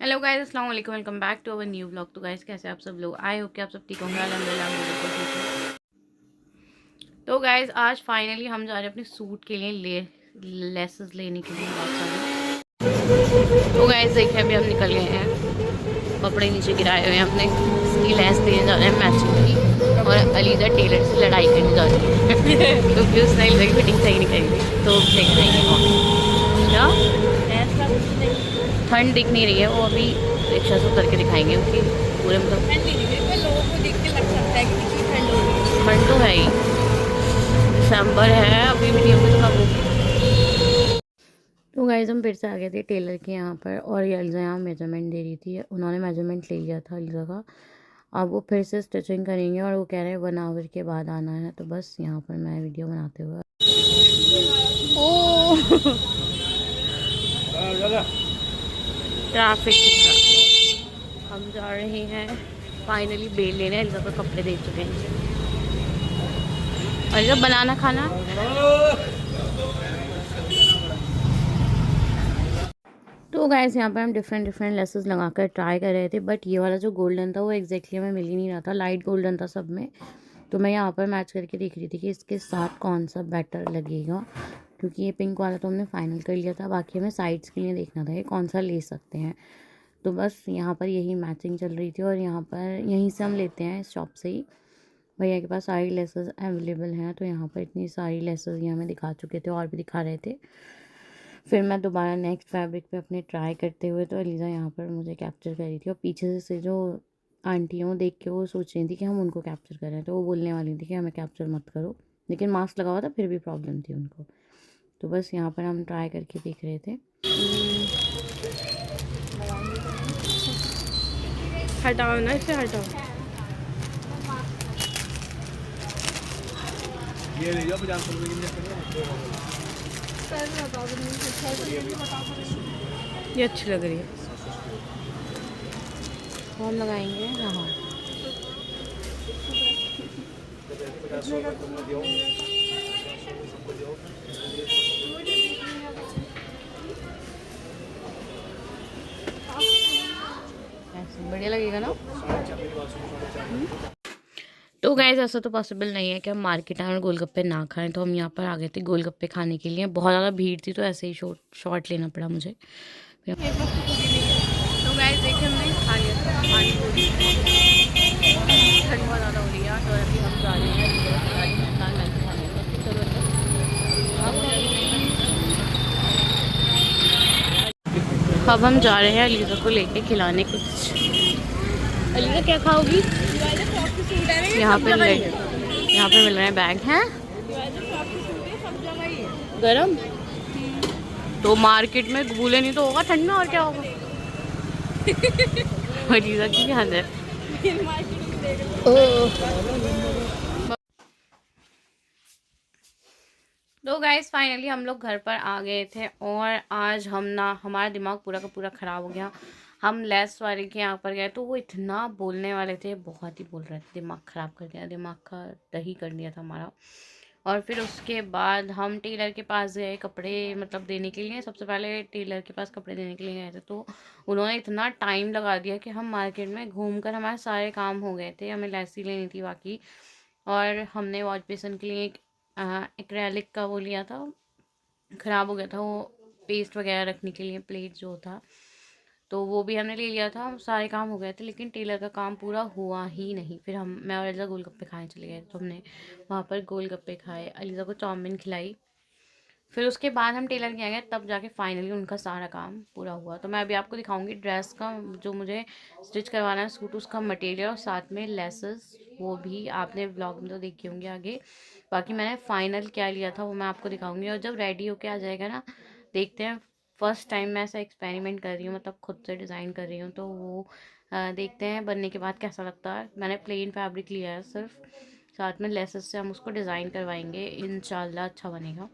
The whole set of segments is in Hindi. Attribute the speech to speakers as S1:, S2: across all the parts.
S1: हेलो गाइस, अस्सलाम वालेकुम, welcome back to our new vlog. तो गाइस कैसे आप सब लोग? आई होप कि आप सब ठीक होंगे। अल्हम्दुलिल्लाह हम बिल्कुल ठीक हैं। तो गाइस आज फाइनली हम जा रहे हैं अपने सूट के लिए लेसेस लेने के लिए बहुत सारे। तो गाइस देखिए अभी हम निकल गए हैं, कपड़े नीचे गिराए हुए हैं अपने, इसकी लेस देने जा रहे हैं मैचिंग की। और अलीजा टेलर से लड़ाई करने जा रही है क्योंकि उसने अलीजा की फिटिंग सही नहीं करी, तो लेकर आएंगे वहाँ। क्या ठंड दिख नहीं रही है, वो अभी रिक्शा से उतर के दिखाएंगे क्योंकि पूरे मतलब
S2: लोगों को देख के लग सकता है कि कितनी ठंड हो रही है।
S1: ठंड तो है ही, दिसंबर है अभी भी नहीं, अभी तो कब होगी। तो गाइस हम फिर से आ गए थे टेलर के यहाँ पर, और ये अलीजा यहाँ मेजरमेंट दे रही थी। उन्होंने मेजरमेंट ले लिया था अलीजा का, अब वो फिर से स्टिचिंग करेंगे और वो कह रहे हैं 1 आवर के बाद आना है। तो बस यहाँ पर मैं वीडियो बनाते हुए ओ ट्रैफिक हम जा रहे हैं फाइनली बेल लेने। अलीजा को कपड़े दे चुके हैं। अलीजा बनाना खाना। तो गाइस यहाँ पर हम डिफरेंट डिफरेंट लेसेस लगा कर ट्राई कर रहे थे, बट ये वाला जो गोल्डन था वो एग्जैक्टली हमें मिल ही नहीं रहा था। लाइट गोल्डन था सब में। तो मैं यहाँ पर मैच करके देख रही थी कि इसके साथ कौन सा बेटर लगेगा, क्योंकि ये पिंक वाला तो हमने फाइनल कर लिया था। बाकी हमें साइड्स के लिए देखना था कि कौन सा ले सकते हैं। तो बस यहाँ पर यही मैचिंग चल रही थी, और यहाँ पर यहीं से हम लेते हैं, इस शॉप से ही। भैया के पास सारी लेसेस अवेलेबल हैं। तो यहाँ पर इतनी सारी लेसेस ये हमें दिखा चुके थे और भी दिखा रहे थे। फिर मैं दोबारा नेक्स्ट फैब्रिक पे अपने ट्राई करते हुए, तो अलीज़ा यहाँ पर मुझे कैप्चर कर रही थी, और पीछे से जो आंटी हैं वो देख के वो सोच रही थी कि हम उनको कैप्चर कर रहे हैं। तो वो बोलने वाली थी कि हमें कैप्चर मत करो, लेकिन मास्क लगा हुआ था फिर भी प्रॉब्लम थी उनको। तो बस यहाँ पर हम ट्राई करके देख रहे थे।
S2: हटाओ ना, इसे हटाओ।
S3: ये ले जाओ 50 रुपए की
S1: ये अच्छी लग रही है, हम लगाएंगे। हाँ हाँ, ऐसे बढ़िया लगेगा ना। तो गाइस ऐसा तो पॉसिबल नहीं है कि हम मार्केट आए और गोलगप्पे ना खाएं। तो हम यहाँ पर आ गए थे गोलगप्पे खाने के लिए। बहुत ज़्यादा भीड़ थी, तो ऐसे ही शॉर्ट लेना पड़ा मुझे। तो गाइस देखिए हमने खा लिया था पानी पूरी। ठंड बहुत ज़्यादा हो रही है, तो अभी हम जा रहे हैं अब हम जा रहे हैं अलीज़ा को लेके खिलाने कुछ। अलीज़ा क्या खाओगी? यहाँ पे मिल रहे हैं बैग हैं गरम। तो मार्केट में भूले नहीं तो होगा ठंड में, और क्या होगा। अलीज़ा की हद है। तो गाइस फाइनली हम लोग घर पर आ गए थे, और आज हमारा दिमाग पूरा का पूरा ख़राब हो गया। हम लेस वाले के यहाँ पर गए तो वो इतना बोलने वाले थे, बहुत ही बोल रहे थे, दिमाग ख़राब कर दिया, दिमाग का दही कर दिया था हमारा। और फिर उसके बाद हम टेलर के पास गए कपड़े मतलब देने के लिए। सबसे पहले टेलर के पास कपड़े देने के लिए गए थे, तो उन्होंने इतना टाइम लगा दिया कि हम मार्केट में घूम कर हमारे सारे काम हो गए थे। हमें लेसी लेनी थी बाकी, और हमने वॉश बेसिन के लिए एक एक्रेलिक का वो लिया था, ख़राब हो गया था वो, पेस्ट वगैरह रखने के लिए प्लेट जो था, तो वो भी हमने ले लिया था। सारे काम हो गए थे, लेकिन टेलर का काम पूरा हुआ ही नहीं। फिर मैं और अलीज़ा गोलगप्पे खाने चले गए, तो हमने वहाँ पर गोलगप्पे खाए, अलीज़ा को चाउमीन खिलाई। फिर उसके बाद हम टेलर के यहाँ गए, तब जाके फाइनली उनका सारा काम पूरा हुआ। तो मैं अभी आपको दिखाऊंगी ड्रेस का, जो मुझे स्टिच करवाना है सूट, उसका मटेरियल और साथ में लेसेस, वो भी आपने ब्लॉग में तो देखी होंगी आगे। बाकी मैंने फ़ाइनल क्या लिया था वो मैं आपको दिखाऊंगी, और जब रेडी होके आ जाएगा ना, देखते हैं। फर्स्ट टाइम मैं ऐसा एक्सपेरिमेंट कर रही हूँ, मतलब खुद से डिज़ाइन कर रही हूँ, तो वो देखते हैं बनने के बाद कैसा लगता है। मैंने प्लेन फैब्रिक लिया है सिर्फ, साथ में लेसेस से हम उसको डिज़ाइन करवाएंगे, इंशाल्लाह अच्छा बनेगा।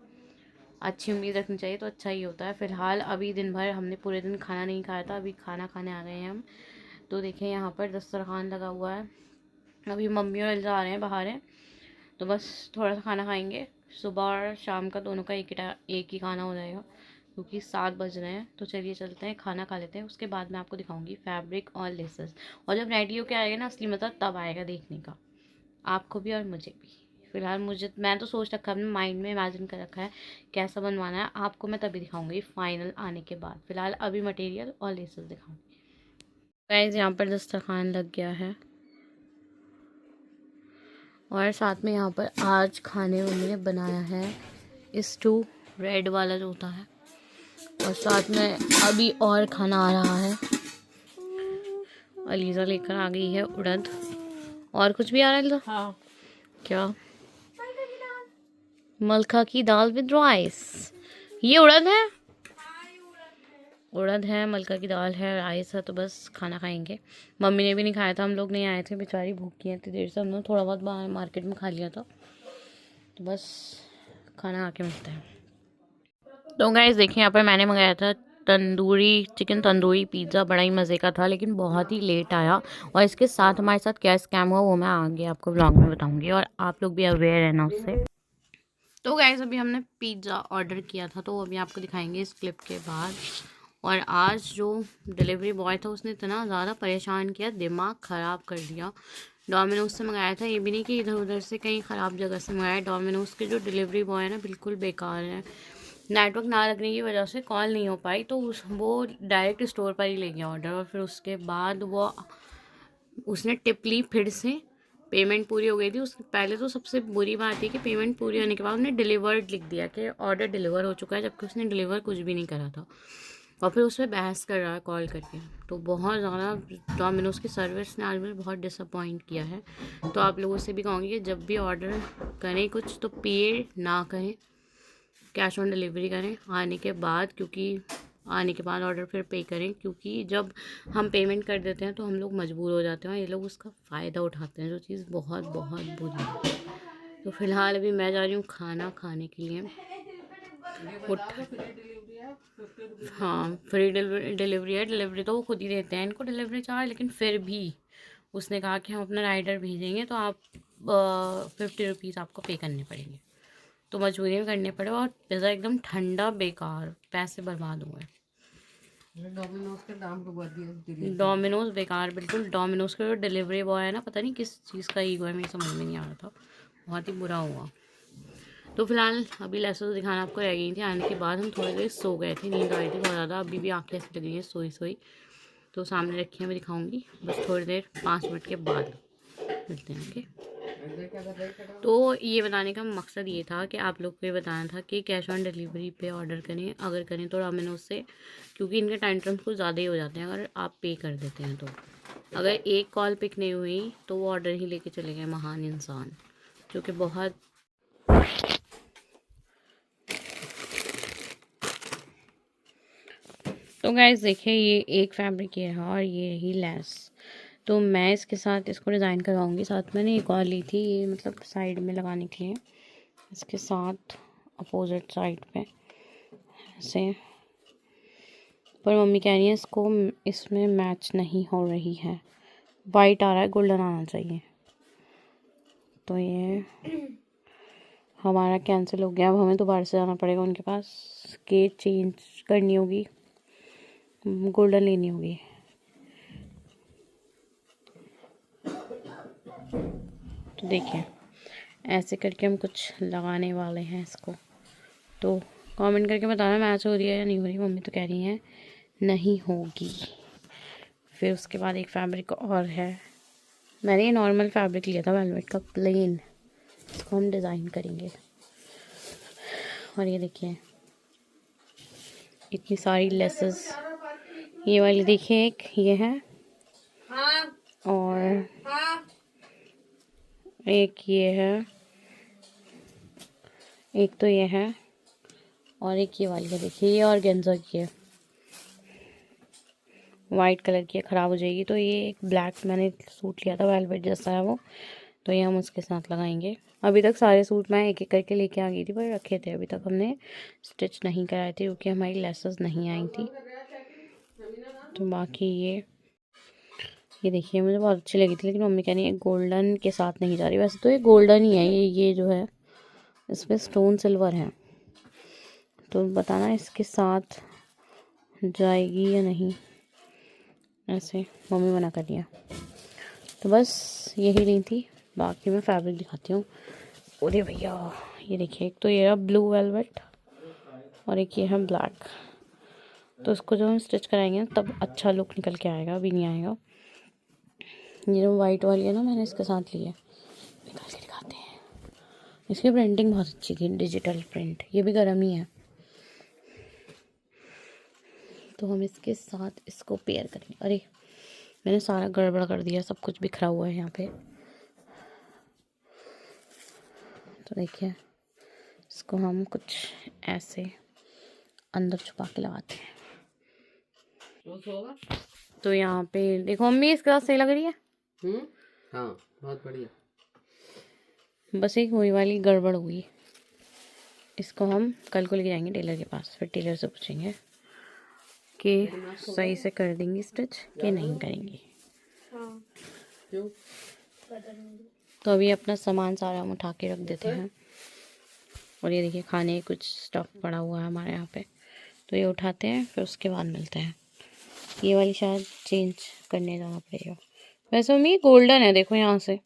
S1: अच्छी उम्मीद रखनी चाहिए तो अच्छा ही होता है। फ़िलहाल अभी दिन भर हमने पूरे दिन खाना नहीं खाया था, अभी खाना खाने आ गए हैं हम। तो देखें यहाँ पर दस्तरखान लगा हुआ है, अभी मम्मी और अल्जा आ रहे हैं, बाहर हैं, तो बस थोड़ा सा खाना खाएंगे। सुबह और शाम का दोनों का एक ही खाना हो जाएगा। क्योंकि 7 बज रहे हैं। तो चलिए चलते हैं, खाना खा लेते हैं, उसके बाद मैं आपको दिखाऊंगी फैब्रिक और लेसेस। और जब रेडी होके आएगा ना असली मज़ा तब आएगा देखने का, आपको भी और मुझे भी। फिलहाल मैं तो सोच रखा, अपने माइंड में इमेजिन कर रखा है कैसा बनवाना है। आपको मैं तभी दिखाऊंगी फाइनल आने के बाद। फिलहाल अभी मटेरियल और लेसेस दिखाऊंगी। गाइस यहाँ पर दस्तरखान लग गया है और साथ में यहाँ पर आज खाने मम्मी ने बनाया है स्टू, रेड वाला जो होता है, और साथ में अभी और खाना आ रहा है। अलीज़ा लेकर आ गई है उड़द। और कुछ भी आ रहा है अलीज़ा?
S2: हाँ,
S1: क्या? मलका की दाल विद राइस। ये उड़द है? उड़द है, मलका की दाल है, राइस है। तो बस खाना खाएंगे। मम्मी ने भी नहीं खाया था, हम लोग नहीं आए थे, बेचारी भूखी है इतनी देर से। हमने थोड़ा बहुत बाहर मार्केट में खा लिया था। तो बस खाना आके मिलता है। तो गाइस देखिए, यहाँ पर मैंने मंगाया था चिकन तंदूरी पिज़्ज़ा। बड़ा ही मज़े का था, लेकिन बहुत ही लेट आया। और इसके साथ हमारे साथ क्या स्कैम हुआ वो मैं आगे आपको ब्लॉग में बताऊंगी, और आप लोग भी अवेयर है ना उससे। तो गाइस अभी हमने पिज़्ज़ा ऑर्डर किया था, तो अभी आपको दिखाएंगे इस क्लिप के बाद। और आज जो डिलीवरी बॉय था उसने इतना ज़्यादा परेशान किया, दिमाग ख़राब कर दिया। डोमिनोज से मंगाया था, ये भी नहीं कि इधर उधर से कहीं ख़राब जगह से मंगाया। डोमिनोज के जो डिलीवरी बॉय है ना, बिल्कुल बेकार है। नेटवर्क ना लगने की वजह से कॉल नहीं हो पाई, तो वो डायरेक्ट स्टोर पर ही ले गया ऑर्डर। और फिर उसके बाद उसने टिप ली, फिर से पेमेंट पूरी हो गई थी। उस पहले तो सबसे बुरी बात है कि पेमेंट पूरी होने के बाद उसने डिलीवर्ड लिख दिया कि ऑर्डर डिलीवर हो चुका है, जबकि उसने डिलीवर कुछ भी नहीं करा था। और फिर उस पर बहस कर रहा है कॉल करके। तो बहुत ज़्यादा डोमिनोज़ की सर्विस ने आज मुझे बहुत डिसअपॉइंट किया है। तो आप लोगों से भी कहूँगी कि जब भी ऑर्डर करें कुछ तो पे ना करें, कैश ऑन डिलीवरी करें आने के बाद, क्योंकि आने के बाद ऑर्डर फिर पे करें। क्योंकि जब हम पेमेंट कर देते हैं तो हम लोग मजबूर हो जाते हैं, और ये लोग उसका फ़ायदा उठाते हैं, जो चीज़ बहुत बहुत बुरी है। तो फ़िलहाल अभी मैं जा रही हूँ खाना खाने के लिए। हाँ, फ्री डिलीवरी है। डिलीवरी तो वो खुद ही देते हैं इनको डिलीवरी चार्ज, लेकिन फिर भी उसने कहा कि हम अपना राइडर भेजेंगे तो आप 50 रुपीज़ आपको पे करने पड़ेंगे। तो मजबूरी में करने पड़े। और पिज़्ज़ा एकदम ठंडा, बेकार, पैसे बर्बाद हुए।
S2: डोमिनोज के दाम डुबा दिए।
S1: डोमिनोज बेकार बिल्कुल। डोमिनोज का जो डिलीवरी बॉय है ना, पता नहीं किस चीज़ का ईगो है, मेरी समझ में नहीं आ रहा था। बहुत ही बुरा हुआ। तो फिलहाल अभी लेसेस दिखाना आपको रह गई थी। आने के बाद हम थोड़ी देर सो गए थे, नींद आई थी बहुत ज़्यादा। अभी भी आँखें ऐसी लग रही है सोई सोई। तो सामने रखी है, मैं दिखाऊंगी बस थोड़ी देर, 5 मिनट के बाद मिलते हैं। ओके। तो ये बताने का मकसद ये था कि आप लोग को ये बताना था कि कैश ऑन डिलीवरी पे ऑर्डर करें, अगर करें तो डोमिनोज से, क्योंकि इनके टाइम टर्म्स कुछ ज़्यादा ही हो जाते हैं अगर आप पे कर देते हैं। तो अगर एक कॉल पिक नहीं हुई तो वो ऑर्डर ही लेके चले गए महान इंसान, जो कि बहुत। तो गाइस देखिए, ये एक फैब्रिक ये है और ये रही लेस। तो मैं इसके साथ इसको डिज़ाइन करवाऊंगी। साथ मैंने एक और ली थी, ये मतलब साइड में लगाने के लिए, इसके साथ अपोजिट साइड पे ऐसे। पर मम्मी कह रही है इसमें मैच नहीं हो रही है, वाइट आ रहा है, गोल्डन आना चाहिए। तो ये हमारा कैंसिल हो गया। अब हमें दोबारा से जाना पड़ेगा उनके पास, के चेंज करनी होगी, गोल्डन लेनी होगी। तो देखिए ऐसे करके हम कुछ लगाने वाले हैं इसको। तो कमेंट करके बताना मैच हो रही है या नहीं हो रही। मम्मी तो कह रही हैं नहीं होगी। फिर उसके बाद एक फैब्रिक और है, मैंने ये नॉर्मल फैब्रिक लिया था वेलवेट का प्लेन, इसको हम डिज़ाइन करेंगे। और ये देखिए इतनी सारी लेसेस, ये वाली देखिए, एक ये है और एक ये है, एक तो ये है, और एक ये वाली है देखिए, ये ऑर्गेन्जा की है, वाइट कलर की है, ख़राब हो जाएगी। तो ये एक ब्लैक मैंने सूट लिया था वेलवेट जैसा है वो, तो ये हम उसके साथ लगाएंगे। अभी तक सारे सूट मैं एक एक करके लेके आ गई थी, पर रखे थे, अभी तक हमने स्टिच नहीं कराए थे क्योंकि हमारी लेसेस नहीं आई थी। तो बाकी ये देखिए मुझे बहुत अच्छी लगी थी, लेकिन मम्मी कह रही है गोल्डन के साथ नहीं जा रही। वैसे तो ये गोल्डन ही है, ये जो है इस पर स्टोन सिल्वर है। तो बताना इसके साथ जाएगी या नहीं। ऐसे मम्मी मना कर दिया। तो बस यही नहीं थी, बाकी मैं फैब्रिक दिखाती हूँ। अरे भैया ये देखिए, एक तो ये है ब्लू वेलवेट और एक ये है ब्लैक। तो इसको जब हम स्टिच कराएंगे तब अच्छा लुक निकल के आएगा, अभी नहीं आएगा। ये जो वाइट वाली है ना, मैंने इसके साथ ली है, निकाल के दिखाते हैं। इसकी प्रिंटिंग बहुत अच्छी थी, डिजिटल प्रिंट, ये भी गर्म ही है। तो हम इसके साथ इसको पेयर करेंगे। अरे मैंने सारा गड़बड़ कर दिया, सब कुछ बिखरा हुआ है यहाँ पे। तो देखिए इसको हम कुछ ऐसे अंदर छुपा के लगाते हैं। तो यहाँ पे देखो मम्मी, इसके साथ सही लग रही है।
S4: हाँ बहुत बढ़िया।
S1: बस एक वही वाली गड़बड़ हुई। इसको हम कल को लेके जाएंगे टेलर के पास, फिर टेलर से पूछेंगे कि सही से कर देंगी स्टिच कि नहीं करेंगी। तो अभी अपना सामान सारा हम उठा के रख देते हैं। और ये देखिए खाने कुछ स्टफ़ पड़ा हुआ है हमारे यहाँ पे, तो ये उठाते हैं, फिर उसके बाद मिलते हैं। ये वाली शायद चेंज करने जाना पड़ेगा। वैसे मम्मी गोल्डन है, देखो यहाँ से